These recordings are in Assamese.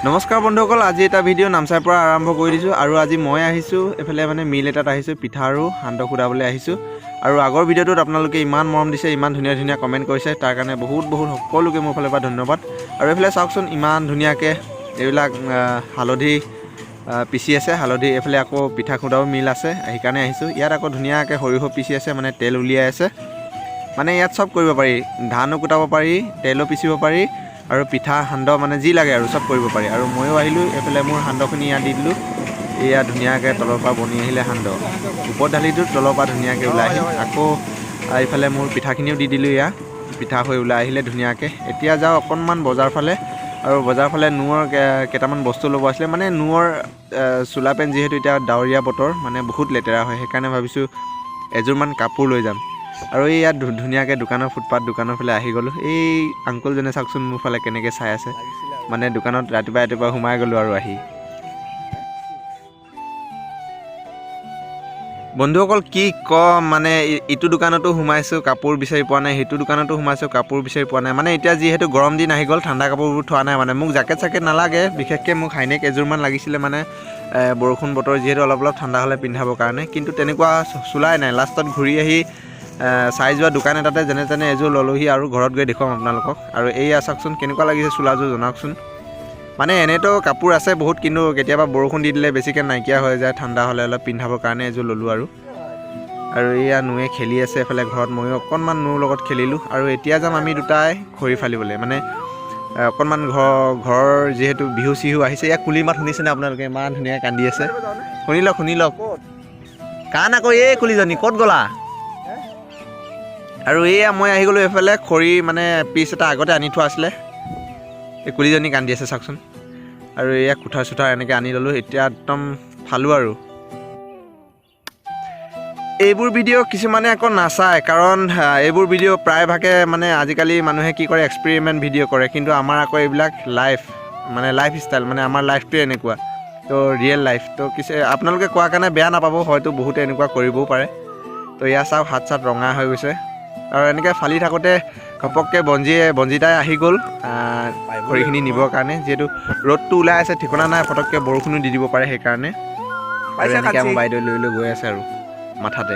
নমস্কাৰ বন্ধুসকল, আজি এটা ভিডিঅ' নামচাইৰ পৰা আৰম্ভ কৰি দিছোঁ আৰু আজি মই আহিছোঁ এফালে মানে মিল এটাত আহিছোঁ, পিঠা আৰু সান্দহ খুদাবলৈ আহিছোঁ। আৰু আগৰ ভিডিঅ'টোত আপোনালোকে ইমান মৰম দিছে, ইমান ধুনীয়া ধুনীয়া কমেণ্ট কৰিছে, তাৰ কাৰণে বহুত সকলোকে মোৰ ফালৰ পৰা ধন্যবাদ। আৰু এইফালে চাওকচোন ইমান ধুনীয়াকৈ এইবিলাক হালধি পিচি আছে, হালধি এইফালে আকৌ পিঠা খুদাও মিল আছে, সেইকাৰণে আহিছোঁ। ইয়াত আকৌ ধুনীয়াকৈ সৰিয়হ পিচি আছে, মানে তেল উলিয়াই আছে। মানে ইয়াত চব কৰিব পাৰি, ধানো কুটাব পাৰি, তেলো পিচিব পাৰি আৰু পিঠা সান্দহ মানে যি লাগে আৰু চব কৰিব পাৰি। আৰু ময়ো আহিলোঁ এইফালে মোৰ সান্দহখিনি ইয়াত দি দিলোঁ। এয়া ধুনীয়াকৈ তলৰ পৰা বনি আহিলে সান্দহ, ওপৰত ঢালিটো তলৰ পৰা ধুনীয়াকৈ ওলাই আহিল। আকৌ এইফালে মোৰ পিঠাখিনিও দি দিলোঁ, এয়া পিঠা হৈ ওলাই আহিলে ধুনীয়াকৈ। এতিয়া যাওঁ অকণমান বজাৰ ফালে, আৰু বজাৰ ফালে নোৰ কেইটামান বস্তু ল'ব আছিলে। মানে নোৰ চোলা পেণ্ট যিহেতু এতিয়া ডাৱৰীয়া বতৰ, মানে বহুত লেতেৰা হয়, সেইকাৰণে ভাবিছোঁ এযোৰমান কাপোৰ লৈ যাম। আৰু এই ইয়াত ধুনীয়াকৈ দোকানৰ ফুটপাথ দোকানৰ ফালে আহি গ'লোঁ। এই আংকুলজনে চাওকচোন মোৰ ফালে কেনেকৈ চাই আছে, মানে দোকানত ৰাতিপুৱা সোমাই গ'লোঁ আৰু আহি। বন্ধুসকল কি ক'ম, মানে ইটো দোকানতো সোমাইছোঁ, কাপোৰ বিচাৰি পোৱা নাই, সিটো দোকানতো সোমাইছোঁ, কাপোৰ বিচাৰি পোৱা নাই। মানে এতিয়া যিহেতু গৰম দিন আহি গ'ল, ঠাণ্ডা কাপোৰবোৰ থোৱা নাই। মানে মোক জেকেট নালাগে, বিশেষকৈ মোক হাইনেক এযোৰমান লাগিছিলে, মানে বৰষুণ বতৰ যিহেতু অলপ ঠাণ্ডা হ'লে পিন্ধাবৰ কাৰণে। কিন্তু তেনেকুৱা চোলাই নাই। লাষ্টত ঘূৰি আহি চাই যোৱা দোকান এটাতে যেনে তেনে এযোৰ ল'লোহি আৰু ঘৰত গৈ দেখুৱাম আপোনালোকক। আৰু এইয়া চাওকচোন কেনেকুৱা লাগিছে চোলাযোৰ, জনাওকচোন। মানে এনেতো কাপোৰ আছে বহুত, কিন্তু কেতিয়াবা বৰষুণ দি দিলে বেছিকৈ নাইকিয়া হৈ যায়, ঠাণ্ডা হ'লে অলপ পিন্ধাবৰ কাৰণে এযোৰ ল'লোঁ। আৰু এয়া নোৱে খেলি আছে এফালে ঘৰত, ময়ো অকণমান নোৰ লগত খেলিলোঁ। আৰু এতিয়া যাম আমি দুটাই খৰি ফালিবলৈ, মানে অকণমান ঘৰৰ যিহেতু বিহু চিহু আহিছে। ইয়াত কুলি মাত শুনিছেনে আপোনালোকে? ইমান ধুনীয়াকৈ কান্দি আছে, শুনি লওক কাণ আকৌ। এই কুলিজনী ক'ত গ'লা? আৰু এয়া মই আহি গ'লোঁ এইফালে, খৰি মানে পিচ এটা আগতে আনি থোৱা আছিলে, এই কুলিজনী কান্দি আছে চাওকচোন। আৰু এয়া কুঠাৰ চুঠাৰ এনেকৈ আনি ল'লোঁ, এতিয়া একদম ফালোঁ। আৰু এইবোৰ ভিডিঅ' কিছুমানে আকৌ নাচায়, কাৰণ এইবোৰ ভিডিঅ' প্ৰায়ভাগে মানে আজিকালি মানুহে কি কৰে, এক্সপেৰিমেণ্ট ভিডিঅ' কৰে। কিন্তু আমাৰ আকৌ এইবিলাক লাইফ ষ্টাইল, মানে আমাৰ লাইফটোৱে এনেকুৱা, তো ৰিয়েল লাইফ। তো আপোনালোকে কোৱাৰ কাৰণে বেয়া নাপাব, হয়তো বহুতে এনেকুৱা কৰিবও পাৰে। তো এয়া চাওক হাত চাত ৰঙা হৈ গৈছে। আৰু এনেকৈ ফালি থাকোঁতে ঘপককৈ বঞ্জিতাই আহি গ'ল খৰিখিনি নিবৰ কাৰণে। যিহেতু ৰ'দটো ওলাই আছে, ঠিকনা নাই, ফটককৈ বৰষুণো দি দিব পাৰে, সেইকাৰণে। আৰু এনেকৈ আমাৰ বাইদেউ লৈ গৈ আছে আৰু মাথাতে।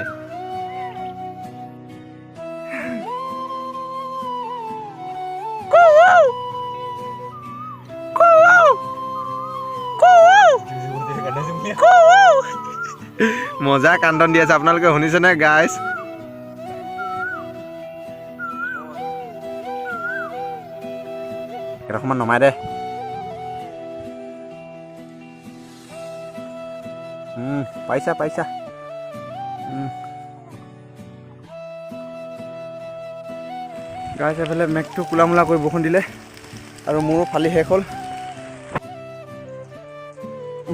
মজা কান্দন দি আছে, আপোনালোকে শুনিছেনে গাইজ? কেইটামান নমাই দে। পাইছা গাইজ। এইফালে মেঘটো কোলা মোলা কৰি বৰষুণ দিলে, আৰু মোৰো ফালি শেষ হ'ল।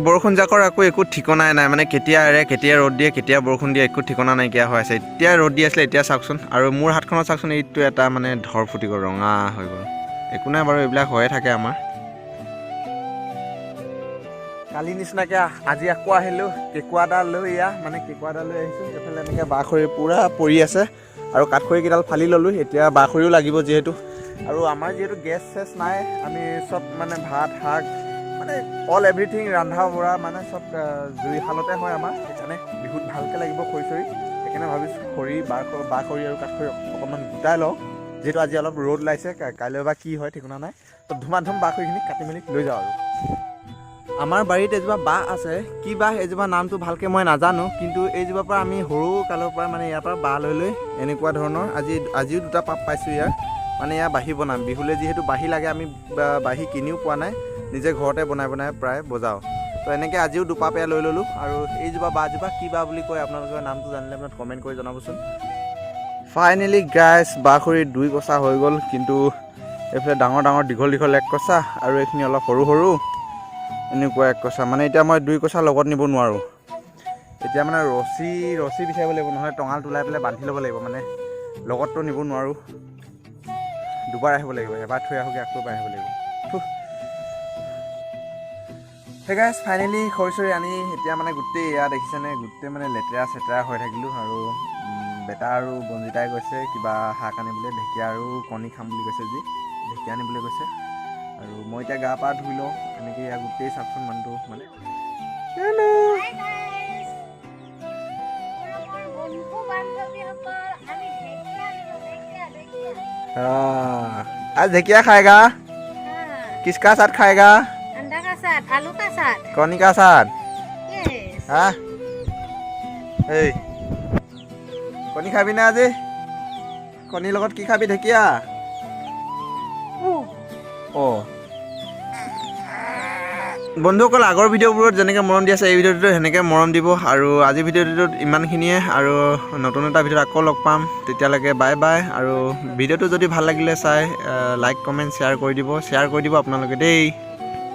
বৰষুণ জাকৰ আকৌ একো ঠিকনাই নাই, মানে কেতিয়া এৰে, কেতিয়া ৰ'দ দিয়ে, কেতিয়া বৰষুণ দিয়ে, একো ঠিকনা নাইকিয়া হৈ আছে। এতিয়া ৰ'দ দি আছিলে, এতিয়া চাওকচোন। আৰু মোৰ হাতখনত চাওকচোন, এইটো এটা মানে ধৰ ফুটি গ'ল, ৰঙা হৈ গ'ল। একো নাই বাৰু, এইবিলাক হৈয়ে থাকে আমাৰ। কালি নিচিনাকৈ আজি আকৌ আহিলোঁ কেঁকুৰা এটা লৈ। মানে কেঁকুৰা এটা লৈ আহিছোঁ। এইফালে এনেকৈ বাঁহ খৰি পূৰা পৰি আছে, আৰু কাঠখৰিকেইডাল ফালি ল'লোঁ। এতিয়া বাঁহ খৰিও লাগিব যিহেতু, আৰু আমাৰ যিহেতু গেছ চেছ নাই, আমি চব মানে ভাত শাক মানে অল এভৰিথিং ৰন্ধা বঢ়া মানে চব জুই শালতে হয় আমাৰ। সেইকাৰণে বিহুত ভালকৈ লাগিব খৰি চৰি। সেইকাৰণে ভাবিছোঁ বাঁহ খৰি আৰু কাঠখৰি অকণমান গোটাই লওঁ, যিহেতু আজি অলপ ৰ'দ ওলাইছে। কাইলৈ বা কি হয় ঠিকনা নাই। তো ধুমাধুম বাঁহ খৰিখিনি কাটি মেলি লৈ যাওঁ। আৰু আমাৰ বাৰীত এজোপা বাঁহ আছে, কি বাঁহ এজোপা নামটো ভালকৈ মই নাজানো, কিন্তু এইজোপাৰ পৰা আমি সৰু কালৰ পৰা মানে ইয়াৰ পৰা বাঁহ লৈ এনেকুৱা ধৰণৰ আজিও দুটা পাত পাইছোঁ ইয়াৰ। মানে ইয়াৰ বাঁহী বনাম বিহুলৈ, যিহেতু বাঁহী লাগে। আমি বাঁহী কিনিও পোৱা নাই, নিজে ঘৰতে বনাই প্ৰায় বজাওঁ। তো এনেকৈ আজিও দুপাপ লৈ ল'লোঁ। আৰু এইজোপা বাঁহজোপা কি বাঁহ বুলি কয়, আপোনালোকে নামটো জানিলে আপোনাক কমেণ্ট কৰি জনাবচোন। ফাইনেলি গাইজ, বাঁহ খৰি 2 কচা হৈ গ'ল, কিন্তু এইফালে ডাঙৰ দীঘল 1 কচা, আৰু এইখিনি অলপ সৰু এনেকুৱা 1 কচা। মানে এতিয়া মই 2 কচা লগত নিব নোৱাৰোঁ। এতিয়া মানে ৰছী বিচাৰিব লাগিব, নহ'লে টঙাল তোলাই পেলাই বান্ধি ল'ব লাগিব। মানে লগততো নিব নোৱাৰোঁ, দুবাৰ আহিব লাগিব, এবাৰ থৈ আহোঁগৈ, আকৌ এবাৰ আহিব লাগিব। সেই গাইজ ফাইনেলি খৰি চৰি আনি এতিয়া মানে গোটেই এয়া দেখিছেনে, গোটেই মানে লেতেৰা চেতেৰা হৈ থাকিলোঁ। আৰু বেটা আৰু বঞ্জিতাই গৈছে কিবা শাক আনিবলৈ, ঢেকীয়া আৰু কণী খাম বুলি কৈছে, ঢেকীয়া আনিবলৈ গৈছে। আৰু মই এতিয়া গা পা ধুই লওঁ এনেকৈ ইয়াৰ গোটেই চাওকচোন মানুহটো মানে आज ढेकिया खाएगा किसका साथ खाएगा अंडा का साथ आलू का साथ कौनी का साथ यस हाँ कनी खाबी ना আজি कनी লগত কি খাবি ঢেকিয়া বন্ধুসকল আগৰ ভিডিঅ'বোৰত যেনেকৈ মৰম দি আছে এই ভিডিঅ'টোত সেনেকৈ মৰম দিব আৰু আজি ভিডিঅ'টোত ইমানখিনিয়ে আৰু নতুন এটা ভিডিঅ'ত আকৌ লগ পাম তেতিয়ালৈকে বাই বাই আৰু ভিডিঅ'টো যদি ভাল লাগিলে চাই লাইক কমেণ্ট শ্বেয়াৰ কৰি দিব আপোনালোকে দেই